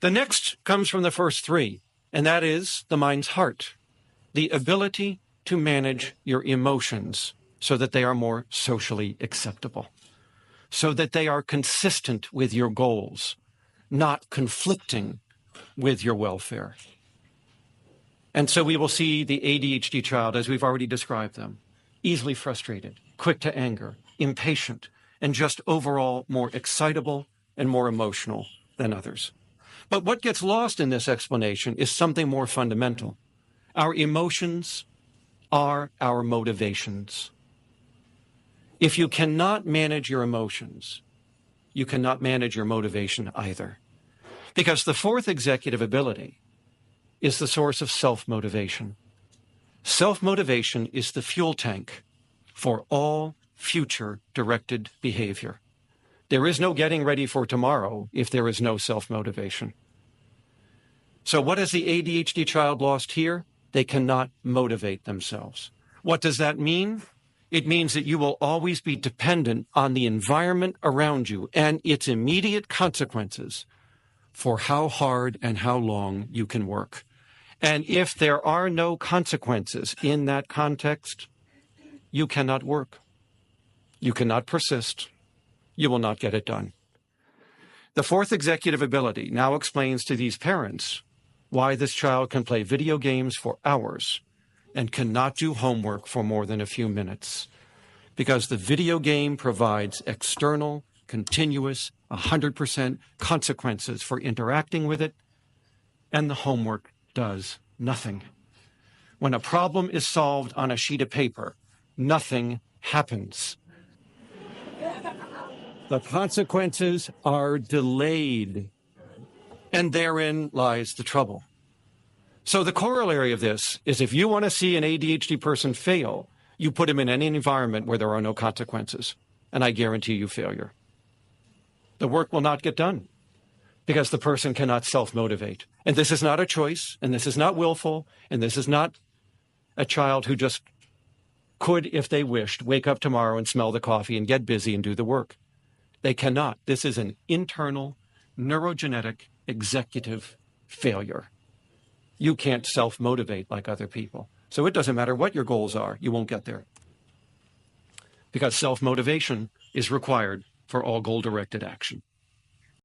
The next comes from the first three, and that is the mind's heart, the ability to manage your emotions so that they are more socially acceptable, so that they are consistent with your goals, not conflicting with your welfare. And so we will see the ADHD child, as we've already described them, easily frustrated, quick to anger, impatient, and just overall more excitable and more emotional than others. But what gets lost in this explanation is something more fundamental. Our emotions are our motivations. If you cannot manage your emotions, you cannot manage your motivation either. Because the fourth executive ability is the source of self-motivation. Self-motivation is the fuel tank for all future directed behavior. There is no getting ready for tomorrow if there is no self-motivation. So what has the ADHD child lost here? They cannot motivate themselves. What does that mean? It means that you will always be dependent on the environment around you and its immediate consequences for how hard and how long you can work. And if there are no consequences in that context, you cannot work. You cannot persist. You will not get it done. The fourth executive ability now explains to these parents why this child can play video games for hours and cannot do homework for more than a few minutes. Because the video game provides external, continuous, 100% consequences for interacting with it, and the homework does nothing. When a problem is solved on a sheet of paper, nothing happens. The consequences are delayed, and therein lies the trouble. So the corollary of this is if you want to see an ADHD person fail, you put him in any environment where there are no consequences, and I guarantee you failure. The work will not get done because the person cannot self-motivate. And this is not a choice, and this is not willful, and this is not a child who just could, if they wished, wake up tomorrow and smell the coffee and get busy and do the work. They cannot. This is an internal, neurogenetic, executive failure. You can't self-motivate like other people. So it doesn't matter what your goals are, you won't get there. Because self-motivation is required for all goal-directed action.